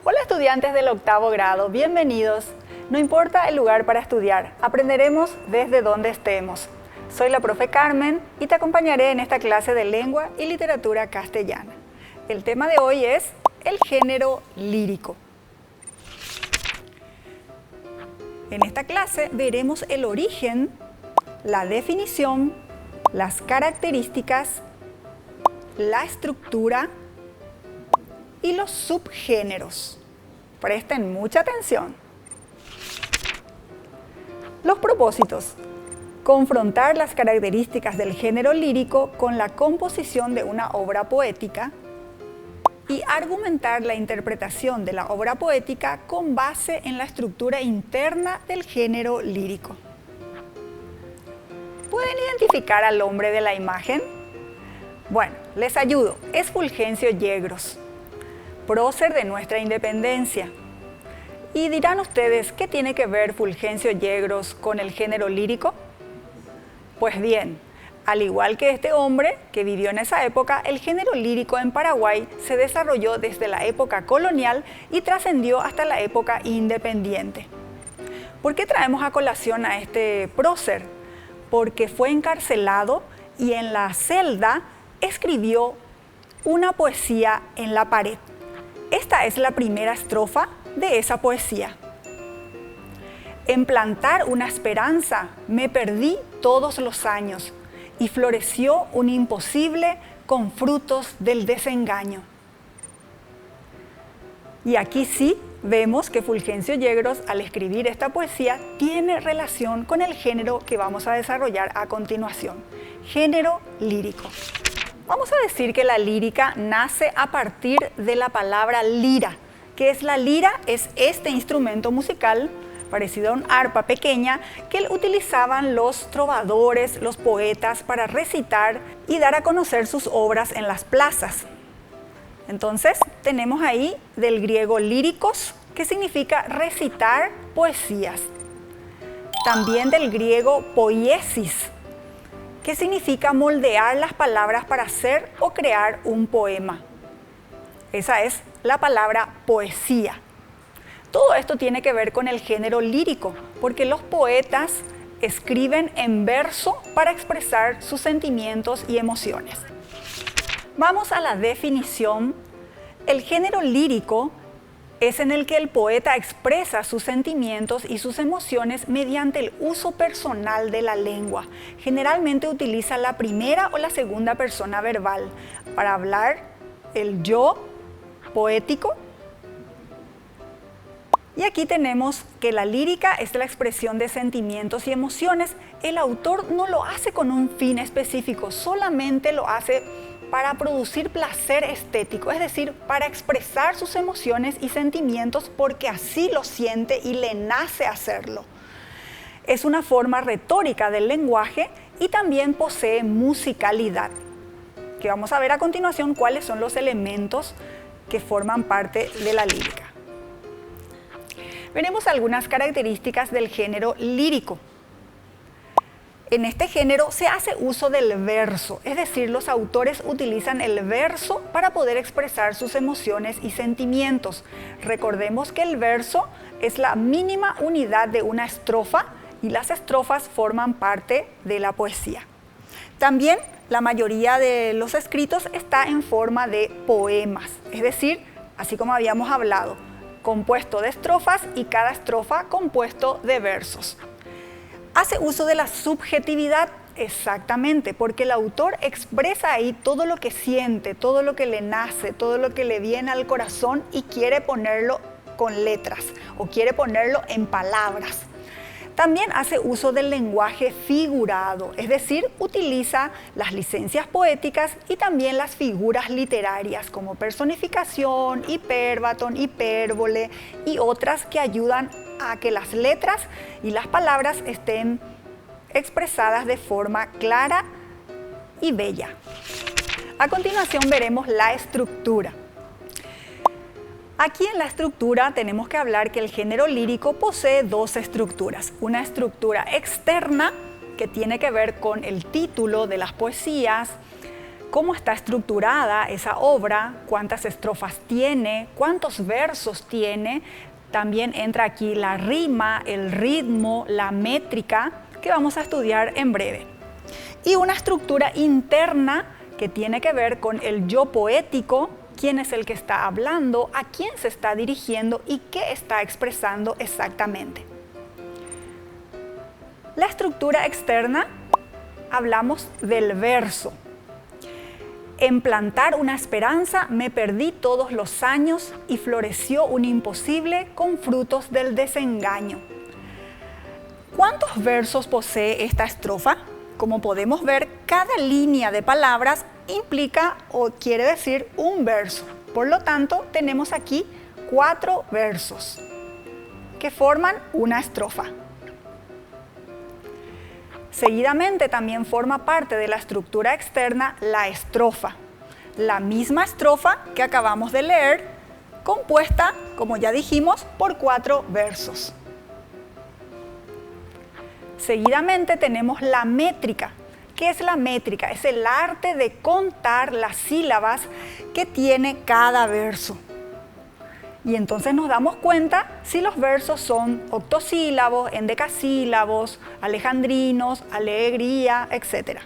Hola estudiantes del octavo grado, bienvenidos. No importa el lugar para estudiar, aprenderemos desde donde estemos. Soy la profe Carmen y te acompañaré en esta clase de lengua y literatura castellana. El tema de hoy es el género lírico. En esta clase veremos el origen, la definición, las características, la estructura y los subgéneros. Presten mucha atención. Los propósitos. Confrontar las características del género lírico con la composición de una obra poética y argumentar la interpretación de la obra poética con base en la estructura interna del género lírico. ¿Pueden identificar al hombre de la imagen? Bueno, les ayudo. Es Fulgencio Yegros, prócer de nuestra independencia. Y dirán ustedes, ¿qué tiene que ver Fulgencio Yegros con el género lírico? Pues bien, al igual que este hombre que vivió en esa época, el género lírico en Paraguay se desarrolló desde la época colonial y trascendió hasta la época independiente. ¿Por qué traemos a colación a este prócer? Porque fue encarcelado y en la celda escribió una poesía en la pared. Esta es la primera estrofa de esa poesía. En plantar una esperanza me perdí todos los años y floreció un imposible con frutos del desengaño. Y aquí sí vemos que Fulgencio Yegros, al escribir esta poesía, tiene relación con el género que vamos a desarrollar a continuación, género lírico. Vamos a decir que la lírica nace a partir de la palabra lira. ¿Qué es la lira? Es este instrumento musical, parecido a un arpa pequeña, que utilizaban los trovadores, los poetas, para recitar y dar a conocer sus obras en las plazas. Entonces, tenemos ahí del griego líricos, que significa recitar poesías. También del griego poiesis, que significa moldear las palabras para hacer o crear un poema. Esa es la palabra poesía. Todo esto tiene que ver con el género lírico, porque los poetas escriben en verso para expresar sus sentimientos y emociones. Vamos a la definición. El género lírico es en el que el poeta expresa sus sentimientos y sus emociones mediante el uso personal de la lengua. Generalmente utiliza la primera o la segunda persona verbal para hablar el yo poético. Y aquí tenemos que la lírica es la expresión de sentimientos y emociones. El autor no lo hace con un fin específico, solamente lo hace para producir placer estético, es decir, para expresar sus emociones y sentimientos porque así lo siente y le nace hacerlo. Es una forma retórica del lenguaje y también posee musicalidad, que vamos a ver a continuación cuáles son los elementos que forman parte de la lírica. Veremos algunas características del género lírico. En este género se hace uso del verso, es decir, los autores utilizan el verso para poder expresar sus emociones y sentimientos. Recordemos que el verso es la mínima unidad de una estrofa y las estrofas forman parte de la poesía. También la mayoría de los escritos está en forma de poemas, es decir, así como habíamos hablado, compuesto de estrofas y cada estrofa compuesto de versos. Hace uso de la subjetividad, exactamente, porque el autor expresa ahí todo lo que siente, todo lo que le nace, todo lo que le viene al corazón y quiere ponerlo con letras o quiere ponerlo en palabras. También hace uso del lenguaje figurado, es decir, utiliza las licencias poéticas y también las figuras literarias como personificación, hipérbaton, hipérbole y otras que ayudan a que las letras y las palabras estén expresadas de forma clara y bella. A continuación veremos la estructura. Aquí en la estructura tenemos que hablar que el género lírico posee dos estructuras. Una estructura externa que tiene que ver con el título de las poesías, cómo está estructurada esa obra, cuántas estrofas tiene, cuántos versos tiene. También entra aquí la rima, el ritmo, la métrica, que vamos a estudiar en breve. Y una estructura interna que tiene que ver con el yo poético, quién es el que está hablando, a quién se está dirigiendo y qué está expresando exactamente. La estructura externa, hablamos del verso. En plantar una esperanza me perdí todos los años y floreció un imposible con frutos del desengaño. ¿Cuántos versos posee esta estrofa? Como podemos ver, cada línea de palabras implica o quiere decir un verso. Por lo tanto, tenemos aquí 4 versos que forman una estrofa. Seguidamente también forma parte de la estructura externa la estrofa. La misma estrofa que acabamos de leer, compuesta, como ya dijimos, por 4 versos. Seguidamente tenemos la métrica. ¿Qué es la métrica? Es el arte de contar las sílabas que tiene cada verso. Y entonces nos damos cuenta si los versos son octosílabos, endecasílabos, alejandrinos, alegría, etc.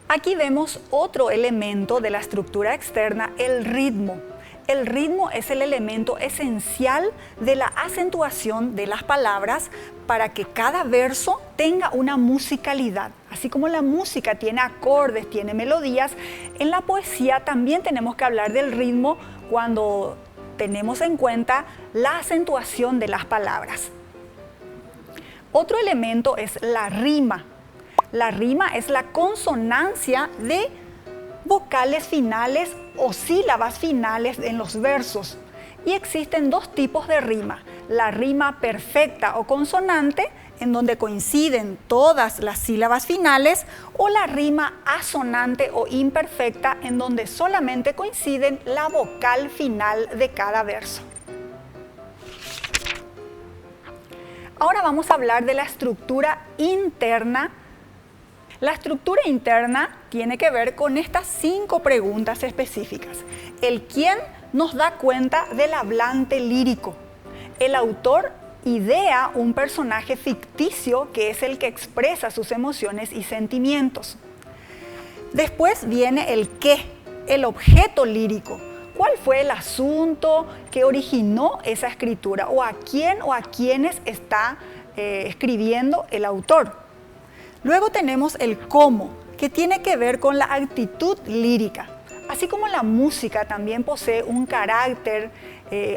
Aquí vemos otro elemento de la estructura externa, el ritmo. El ritmo es el elemento esencial de la acentuación de las palabras para que cada verso tenga una musicalidad. Así como la música tiene acordes, tiene melodías, en la poesía también tenemos que hablar del ritmo cuando tenemos en cuenta la acentuación de las palabras. Otro elemento es la rima. La rima es la consonancia de vocales finales o sílabas finales en los versos. Y existen 2 tipos de rima. La rima perfecta o consonante, en donde coinciden todas las sílabas finales, o la rima asonante o imperfecta, en donde solamente coinciden la vocal final de cada verso. Ahora vamos a hablar de la estructura interna. La estructura interna tiene que ver con estas 5 preguntas específicas. El quién nos da cuenta del hablante lírico. El autor idea un personaje ficticio que es el que expresa sus emociones y sentimientos. Después viene el qué, el objeto lírico. ¿Cuál fue el asunto que originó esa escritura? ¿O a quién o a quiénes está escribiendo el autor? Luego tenemos el cómo, que tiene que ver con la actitud lírica. Así como la música también posee un carácter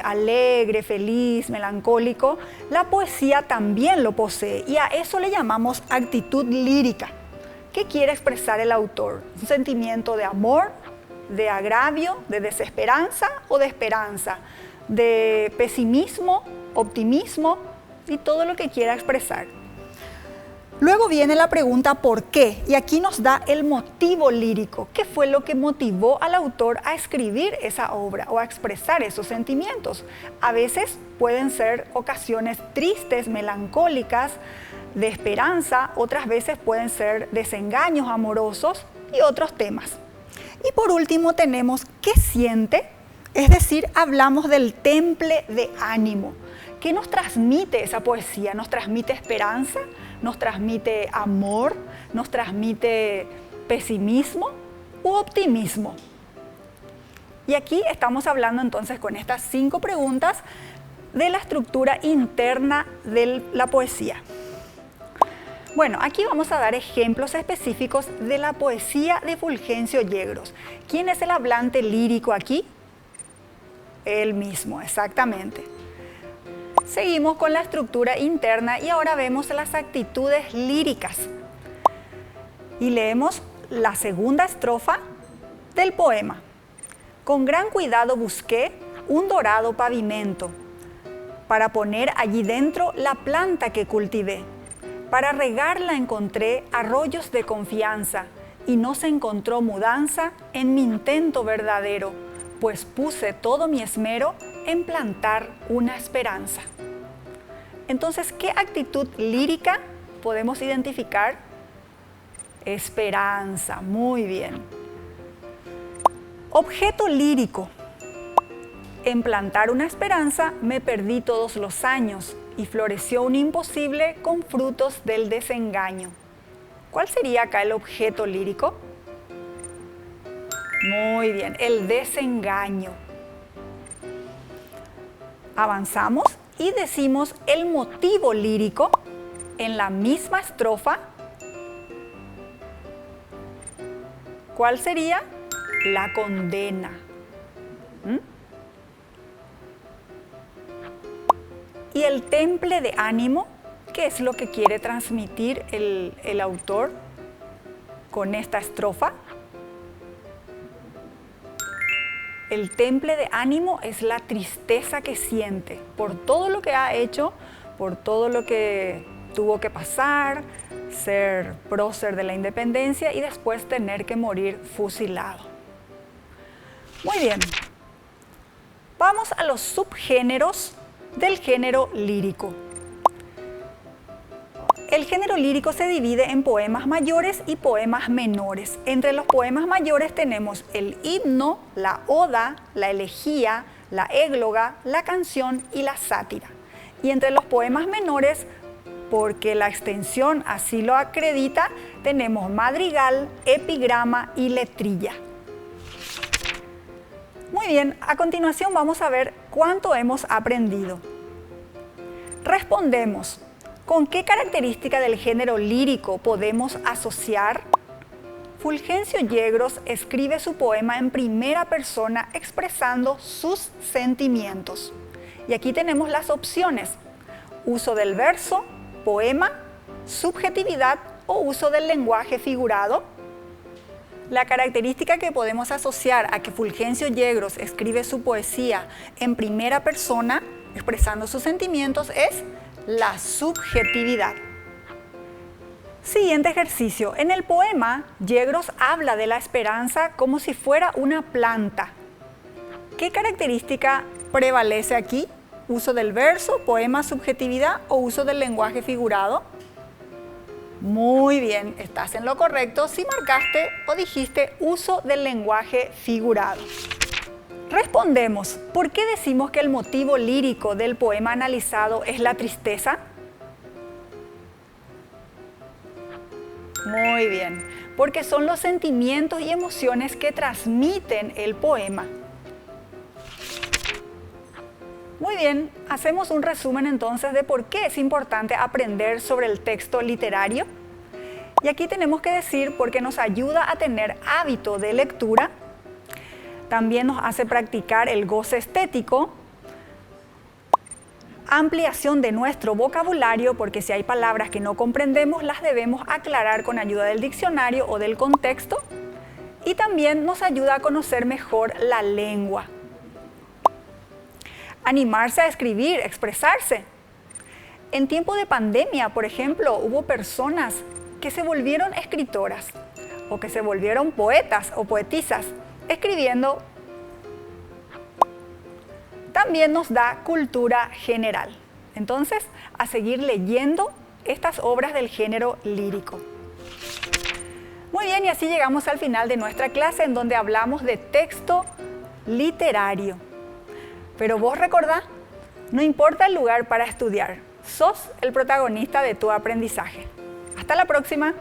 alegre, feliz, melancólico, la poesía también lo posee y a eso le llamamos actitud lírica. ¿Qué quiere expresar el autor? ¿Un sentimiento de amor, de agravio, de desesperanza o de esperanza? ¿De pesimismo, optimismo y todo lo que quiera expresar? Luego viene la pregunta ¿por qué? Y aquí nos da el motivo lírico. ¿Qué fue lo que motivó al autor a escribir esa obra o a expresar esos sentimientos? A veces pueden ser ocasiones tristes, melancólicas, de esperanza, otras veces pueden ser desengaños amorosos y otros temas. Y por último tenemos ¿qué siente? Es decir, hablamos del temple de ánimo. ¿Qué nos transmite esa poesía? ¿Nos transmite esperanza? ¿Nos transmite amor? ¿Nos transmite pesimismo u optimismo? Y aquí estamos hablando entonces con estas 5 preguntas de la estructura interna de la poesía. Bueno, aquí vamos a dar ejemplos específicos de la poesía de Fulgencio Yegros. ¿Quién es el hablante lírico aquí? Él mismo, exactamente. Seguimos con la estructura interna y ahora vemos las actitudes líricas. Y leemos la segunda estrofa del poema. Con gran cuidado busqué un dorado pavimento para poner allí dentro la planta que cultivé. Para regarla encontré arroyos de confianza y no se encontró mudanza en mi intento verdadero, pues puse todo mi esmero en plantar una esperanza. Entonces, ¿qué actitud lírica podemos identificar Esperanza, muy bien. Objeto lírico. En plantar una esperanza me perdí todos los años y floreció un imposible con frutos del desengaño. ¿Cuál sería acá el objeto lírico? Muy bien, el desengaño. Avanzamos y decimos el motivo lírico en la misma estrofa. ¿Cuál sería? La condena. Y el temple de ánimo, ¿qué es lo que quiere transmitir el autor con esta estrofa? El temple de ánimo es la tristeza que siente por todo lo que ha hecho, por todo lo que tuvo que pasar, ser prócer de la independencia y después tener que morir fusilado. Muy bien, vamos a los subgéneros del género lírico. El género lírico se divide en poemas mayores y poemas menores. Entre los poemas mayores tenemos el himno, la oda, la elegía, la égloga, la canción y la sátira. Y entre los poemas menores, porque la extensión así lo acredita, tenemos madrigal, epigrama y letrilla. Muy bien, a continuación vamos a ver cuánto hemos aprendido. Respondemos, ¿con qué característica del género lírico podemos asociar? Fulgencio Yegros escribe su poema en primera persona expresando sus sentimientos. Y aquí tenemos las opciones: uso del verso, poema, subjetividad o uso del lenguaje figurado. La característica que podemos asociar a que Fulgencio Yegros escribe su poesía en primera persona, expresando sus sentimientos, es la subjetividad. Siguiente ejercicio. En el poema, Yegros habla de la esperanza como si fuera una planta. ¿Qué característica prevalece aquí? ¿Uso del verso, poema, subjetividad o uso del lenguaje figurado? Muy bien, estás en lo correcto si marcaste o dijiste uso del lenguaje figurado. Respondemos, ¿por qué decimos que el motivo lírico del poema analizado es la tristeza? Muy bien, porque son los sentimientos y emociones que transmiten el poema. Muy bien, hacemos un resumen entonces de por qué es importante aprender sobre el texto literario. Y aquí tenemos que decir porque nos ayuda a tener hábito de lectura, también nos hace practicar el goce estético, ampliación de nuestro vocabulario, porque si hay palabras que no comprendemos, las debemos aclarar con ayuda del diccionario o del contexto, y también nos ayuda a conocer mejor la lengua. Animarse a escribir, expresarse. En tiempo de pandemia, por ejemplo, hubo personas que se volvieron escritoras o que se volvieron poetas o poetisas, escribiendo. También nos da cultura general. Entonces, a seguir leyendo estas obras del género lírico. Muy bien, y así llegamos al final de nuestra clase en donde hablamos de texto literario. Pero vos recordá, no importa el lugar para estudiar, sos el protagonista de tu aprendizaje. Hasta la próxima.